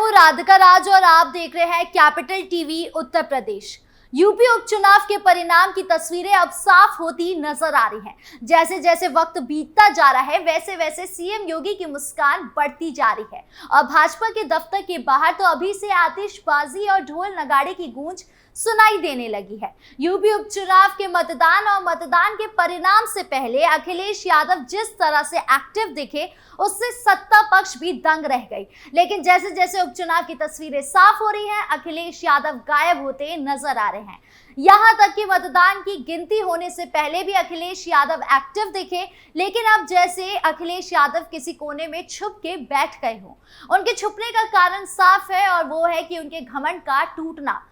हूँ राधिका राज और आप देख रहे हैं capital TV Uttar Pradesh. UP उपचुनाव के परिणाम की तस्वीरें अब साफ होती नजर आ रही हैं। जैसे जैसे वक्त बीतता जा रहा है वैसे वैसे सीएम योगी की मुस्कान बढ़ती जा रही है और भाजपा के दफ्तर के बाहर तो अभी से आतिशबाजी और ढोल नगाड़े की गूंज सुनाई देने लगी है। यूपी उपचुनाव के मतदान और मतदान के परिणाम से पहले अखिलेश यादव जिस तरह से एक्टिव दिखे उससे सत्ता पक्ष भी दंग रह गई, लेकिन जैसे जैसे उपचुनाव की तस्वीरें साफ हो रही हैं अखिलेश यादव गायब होते नजर आ रहे हैं। यहां तक कि मतदान की गिनती होने से पहले भी अखिलेश यादव एक्टिव दिखे, लेकिन अब जैसे अखिलेश यादव किसी कोने में छुप के बैठ गए हों। उनके छुपने का कारण साफ है और वो है कि उनके घमंड का टूटना।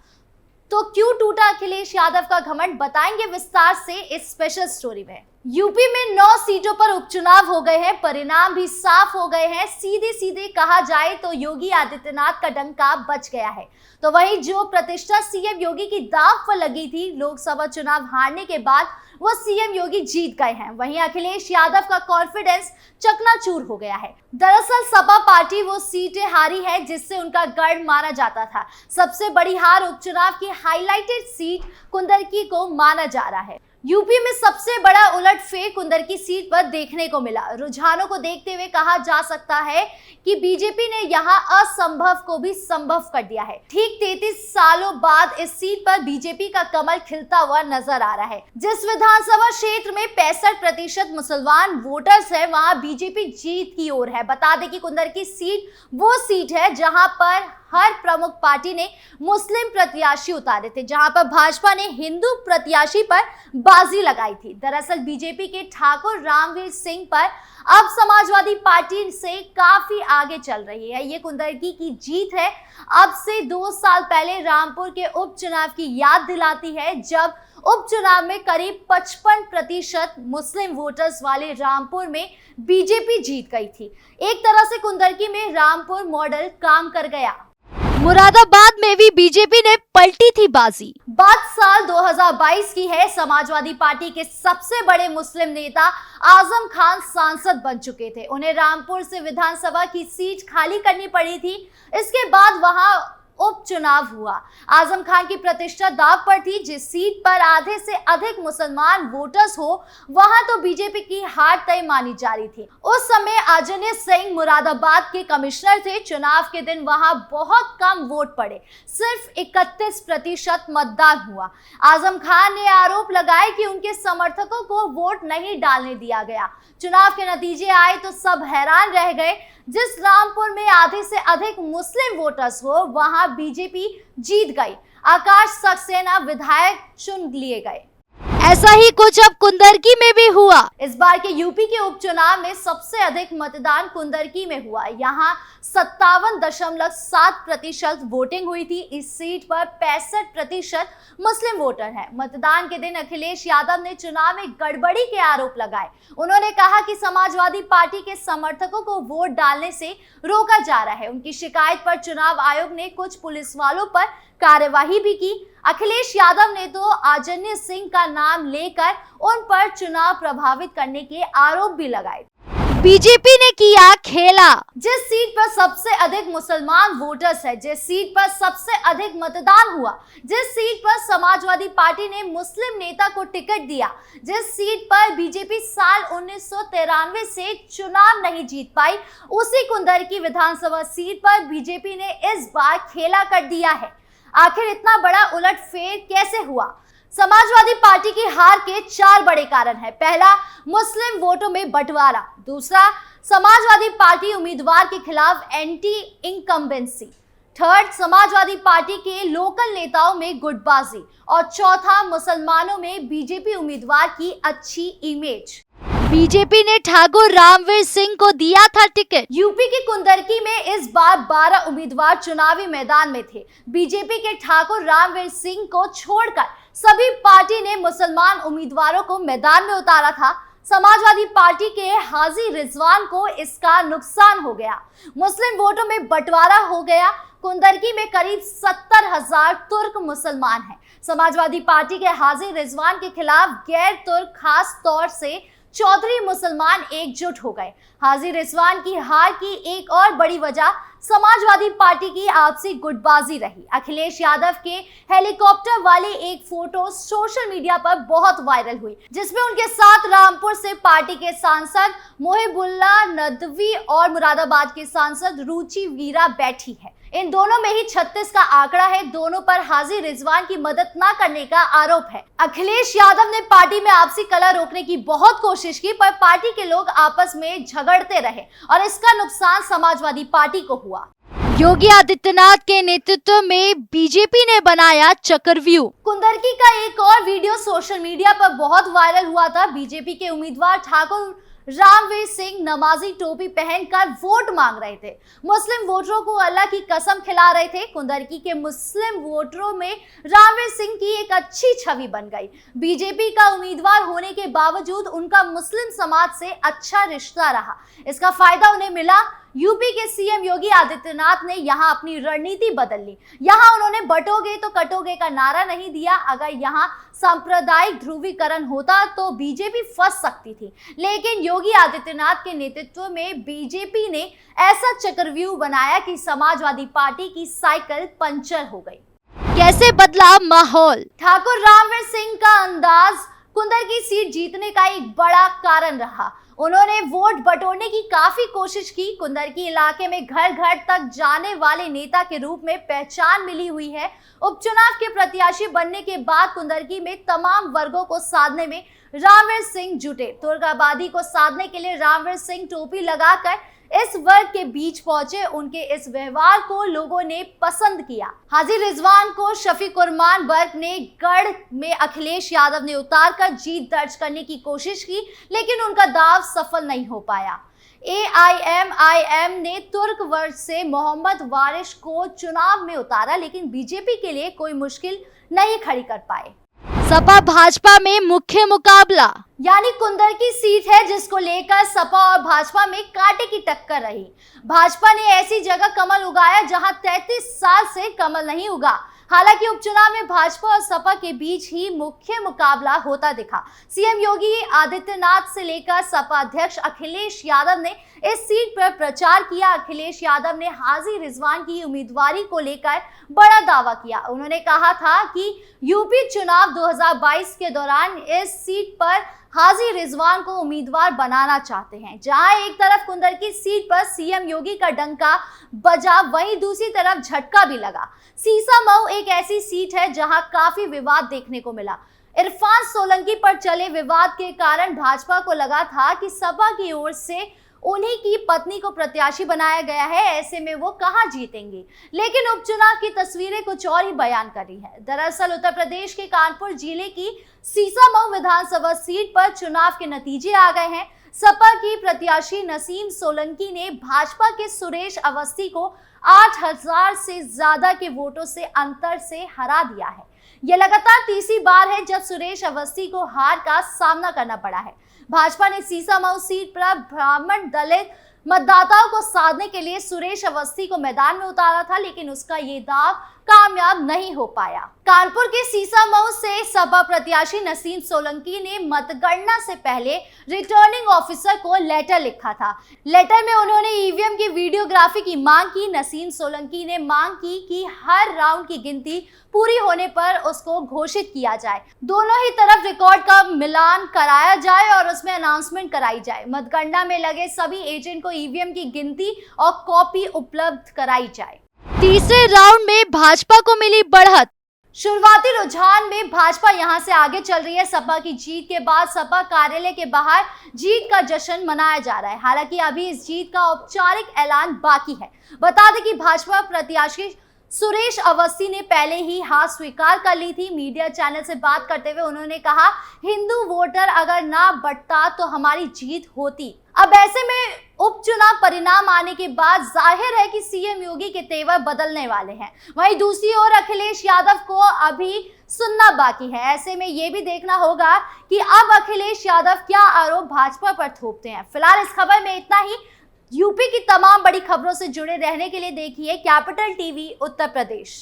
तो क्यों टूटा अखिलेश यादव का घमंड, बताएंगे विस्तार से इस स्पेशल स्टोरी में। यूपी में 9 सीटों पर उपचुनाव हो गए हैं, परिणाम भी साफ हो गए हैं। सीधे सीधे कहा जाए तो योगी आदित्यनाथ का डंका बच गया है। तो वहीं जो प्रतिष्ठा सीएम योगी की दांव पर लगी थी लोकसभा चुनाव हारने के बाद, वो सीएम योगी जीत गए हैं। वहीं अखिलेश यादव का कॉन्फिडेंस चकनाचूर हो गया है। दरअसल सपा पार्टी वो सीटें हारी है जिससे उनका गढ़ माना जाता था। सबसे बड़ी हार उपचुनाव की हाईलाइटेड सीट कुंदरकी को माना जा रहा है। यूपी में सबसे बड़ा उलटफेर कुंदरकी सीट पर देखने को मिला। रुझानों को देखते हुए कहा जा सकता है कि बीजेपी ने यहां असंभव को भी संभव कर दिया है। ठीक 33 सालों बाद इस सीट पर बीजेपी का कमल खिलता हुआ नजर आ रहा है। जिस विधानसभा क्षेत्र में 65% मुसलमान वोटर्स है वहां बीजेपी जीत की ओर है। बता दें कि कुंदरकी सीट वो सीट है जहां पर हर प्रमुख पार्टी ने मुस्लिम प्रत्याशी उतारे थे, जहां पर भाजपा ने हिंदू प्रत्याशी पर बाजी लगाई थी। दरअसल बीजेपी के ठाकुर रामवीर सिंह पर अब समाजवादी पार्टी से काफी आगे चल रही है। ये कुंदरकी की जीत है। अब से 2 साल पहले रामपुर के उपचुनाव की याद दिलाती है, जब उपचुनाव में करीब 55% मुस्लिम वोटर्स वाले रामपुर में बीजेपी जीत गई थी। एक तरह से कुंदरकी में रामपुर मॉडल काम कर गया। मुरादाबाद में भी बीजेपी ने पलटी थी बाजी। बात साल 2022 की है। समाजवादी पार्टी के सबसे बड़े मुस्लिम नेता आजम खान सांसद बन चुके थे। उन्हें रामपुर से विधानसभा की सीट खाली करनी पड़ी थी। इसके बाद वहां उपचुनाव हुआ। आजम खान की प्रतिष्ठा दांव पर थी। जिस सीट पर आधे से अधिक मुसलमान वोटर्स हो वहां तो बीजेपी की हार तय मानी जा रही थी। उस समय आजन्य सिंह मुरादाबाद के कमिश्नर थे। चुनाव के दिन वहां बहुत कम वोट पड़े, सिर्फ 31% मतदान हुआ। आजम खान ने आरोप लगाए कि उनके समर्थकों को वोट नहीं डालने दिया गया। चुनाव के नतीजे आए तो सब हैरान रह गए। जिस रामपुर में आधे से अधिक मुस्लिम वोटर्स हो वहां बीजेपी जीत गई। आकाश सक्सेना विधायक चुन लिए गए। ऐसा ही कुछ अब कुंदरकी में भी हुआ। इस बार के यूपी के उपचुनाव में सबसे अधिक मतदान कुंदरकी में हुआ। यहाँ 57.7% वोटिंग हुई थी। इस सीट पर 65% मुस्लिम वोटर हैं। मतदान के दिन अखिलेश यादव ने चुनाव में गड़बड़ी के आरोप लगाए। उन्होंने कहा कि समाजवादी पार्टी के समर्थकों को वोट डालने से रोका जा रहा है। उनकी शिकायत पर चुनाव आयोग ने कुछ पुलिस वालों पर कार्यवाही भी की। अखिलेश यादव ने तो आजन्य सिंह का नाम लेकर उन पर चुनाव प्रभावित करने के आरोप भी लगाए। बीजेपी ने किया खेला। जिस सीट पर सबसे अधिक मुसलमान वोटर्स है, जिस सीट पर सबसे अधिक मतदान हुआ, जिस सीट पर समाजवादी पार्टी ने मुस्लिम नेता को टिकट दिया, जिस सीट पर बीजेपी साल 1993 से चुनाव नहीं जीत पाई, उसी कुंदरकी विधानसभा सीट पर बीजेपी ने इस बार खेला कर दिया है। आखिर इतना बड़ा उलटफेर कैसे हुआ? समाजवादी पार्टी की हार के 4 बड़े कारण हैं। पहला, मुस्लिम वोटों में बंटवारा। दूसरा, समाजवादी पार्टी उम्मीदवार के खिलाफ anti incumbency. Third, Samajwadi party के लोकल नेताओं में गुटबाजी। और चौथा, मुसलमानों में बीजेपी उम्मीदवार की अच्छी इमेज। बीजेपी ने ठाकुर रामवीर सिंह को दिया था टिकट। यूपी की कुंदरकी में इस बार 12 उम्मीदवार चुनावी मैदान में थे। बीजेपी के ठाकुर रामवीर सिंह को छोड़कर सभी पार्टी ने मुसलमान उम्मीदवारों को मैदान में उतारा था। समाजवादी पार्टी के हाजी रिजवान को इसका नुकसान हो गया। मुस्लिम वोटों में बंटवारा हो गया। कुंदरकी में करीब 70,000 तुर्क मुसलमान हैं। समाजवादी पार्टी के हाजी रिजवान के खिलाफ गैर तुर्क खास तौर से चौधरी मुसलमान एकजुट हो गए। हाजी रिजवान की हार की एक और बड़ी वजह समाजवादी पार्टी की आपसी गुटबाजी रही। अखिलेश यादव के हेलीकॉप्टर वाली एक फोटो सोशल मीडिया पर बहुत वायरल हुई, जिसमें उनके साथ रामपुर से पार्टी के सांसद मोहिबुल्लाह नदवी और मुरादाबाद के सांसद रुचि वीरा बैठी है। इन दोनों में ही 36 का आंकड़ा है। दोनों पर हाजी रिजवान की मदद न करने का आरोप है। अखिलेश यादव ने पार्टी में आपसी कलह रोकने की बहुत कोशिश की, पर पार्टी के लोग आपस में झगड़ते रहे और इसका नुकसान समाजवादी पार्टी को हुआ। योगी आदित्यनाथ के नेतृत्व में बीजेपी ने बनाया चक्रव्यूह। कुंदरकी का एक और वीडियो सोशल मीडिया पर बहुत वायरल हुआ था। बीजेपी के उम्मीदवार ठाकुर रामवीर सिंह नमाजी टोपी पहनकर वोट मांग रहे थे। मुस्लिम वोटरों को अल्लाह की कसम खिला रहे थे। कुंदरकी के मुस्लिम वोटरों में रामवीर सिंह की एक अच्छी छवि बन गई। बीजेपी का उम्मीदवार होने के बावजूद उनका मुस्लिम समाज से अच्छा रिश्ता रहा। इसका फायदा उन्हें मिला। यूपी के सीएम योगी आदित्यनाथ ने यहां अपनी रणनीति बदल ली। यहां उन्होंने बटोगे तो कटोगे का नारा नहीं दिया। अगर यहां सांप्रदायिक ध्रुवीकरण होता तो बीजेपी फंस सकती थी, लेकिन योगी आदित्यनाथ के नेतृत्व में बीजेपी ने ऐसा चक्रव्यूह बनाया कि समाजवादी पार्टी की साइकिल पंचर हो गई। कैसे बदला माहौल? ठाकुर रामवीर सिंह का अंदाज कुंदरकी सीट जीतने का एक बड़ा कारण रहा। उन्होंने वोट बटोरने की काफी कोशिश की। कुंदरकी इलाके में घर घर तक जाने वाले नेता के रूप में पहचान मिली हुई है। उपचुनाव के प्रत्याशी बनने के बाद कुंदरकी में तमाम वर्गों को साधने में रामवीर सिंह जुटे। तुर्क आबादी को साधने के लिए रामवीर सिंह टोपी लगाकर इस वर्ग के बीच पहुंचे। उनके इस व्यवहार को लोगों ने पसंद किया। हाजी रिजवान को शफीकुरमान वर्ग ने गढ़ में अखिलेश यादव ने उतारकर जीत दर्ज करने की कोशिश की, लेकिन उनका दाव सफल नहीं हो पाया। AIMIM ने तुर्क वर्ग से मोहम्मद वारिश को चुनाव में उतारा, लेकिन बीजेपी के लिए कोई मुश्किल नहीं खड़ी कर पाए। सपा भाजपा में मुख्य मुकाबला, यानी कुंदरकी सीट है जिसको लेकर सपा और भाजपा में कांटे की टक्कर रही। भाजपा ने ऐसी जगह कमल उगाया जहां 33 साल से कमल नहीं उगा। हालांकि उपचुनाव में भाजपा और सपा के बीच ही मुख्य मुकाबला होता दिखा। सीएम योगी आदित्यनाथ से लेकर सपा अध्यक्ष अखिलेश यादव ने इस सीट पर प्रचार किया। अखिलेश यादव ने हाजी रिजवान की उम्मीदवारी को लेकर बड़ा दावा किया। उन्होंने कहा था कि यूपी चुनाव 2022 के दौरान इस सीट पर हाजी रिजवान को उम्मीदवार बनाना चाहते हैं। जहां एक तरफ कुंदरकी सीट पर सीएम योगी का डंका बजा, वहीं दूसरी तरफ झटका भी लगा। सीसामऊ एक ऐसी सीट है जहां काफी विवाद देखने को मिला। इरफान सोलंकी पर चले विवाद के कारण भाजपा को लगा था कि सपा की ओर से उन्हीं की पत्नी को प्रत्याशी बनाया गया है, ऐसे में वो कहां जीतेंगे। लेकिन उपचुनाव की तस्वीरें कुछ और ही बयान कर रही है। दरअसल उत्तर प्रदेश के कानपुर जिले की सीसामऊ विधानसभा सीट पर चुनाव के नतीजे आ गए हैं। सपा की प्रत्याशी नसीम सोलंकी ने भाजपा के सुरेश अवस्थी को 8000 से ज्यादा के वोटों से अंतर से हरा दिया है। यह लगातार तीसरी बार है जब सुरेश अवस्थी को हार का सामना करना पड़ा है। भाजपा ने सीसामऊ सीट पर ब्राह्मण दलित मतदाताओं को साधने के लिए सुरेश अवस्थी को मैदान में उतारा था, लेकिन उसका ये दाव कामयाब नहीं हो पाया। कानपुर के सीसामऊ से सपा प्रत्याशी नसीम सोलंकी ने मतगणना से पहले रिटर्निंग ऑफिसर को लेटर लिखा था। लेटर में उन्होंने ईवीएम की वीडियोग्राफी की मांग की। नसीम सोलंकी ने मांग की कि हर राउंड की गिनती पूरी होने पर उसको घोषित किया जाए, दोनों ही तरफ रिकॉर्ड का मिलान कराया जाए और उसमें अनाउंसमेंट कराई जाए। मतगणना में लगे सभी एजेंट को ईवीएम की गिनती और कॉपी उपलब्ध कराई जाए। तीसरे राउंड में भाजपा को मिली बढ़त। शुरुआती रुझान में भाजपा यहां से आगे चल रही है। सपा की जीत के बाद सपा कार्यालय के बाहर जीत का जश्न मनाया जा रहा है। हालांकि अभी इस जीत का औपचारिक ऐलान बाकी है। बता दें कि भाजपा प्रत्याशी सुरेश अवस्थी ने पहले ही हार स्वीकार कर ली थी। मीडिया चैनल से बात करते हुए उन्होंने कहा, हिंदू वोटर अगर ना बढ़ता तो हमारी जीत होती। अब ऐसे में उपचुनाव परिणाम आने के बाद जाहिर है कि सीएम योगी के तेवर बदलने वाले हैं। वहीं दूसरी ओर अखिलेश यादव को अभी सुनना बाकी है। ऐसे में ये भी देखना होगा कि अब अखिलेश यादव क्या आरोप भाजपा पर थोपते हैं। फिलहाल इस खबर में इतना ही। यूपी की तमाम बड़ी खबरों से जुड़े रहने के लिए देखिए कैपिटल टीवी उत्तर प्रदेश।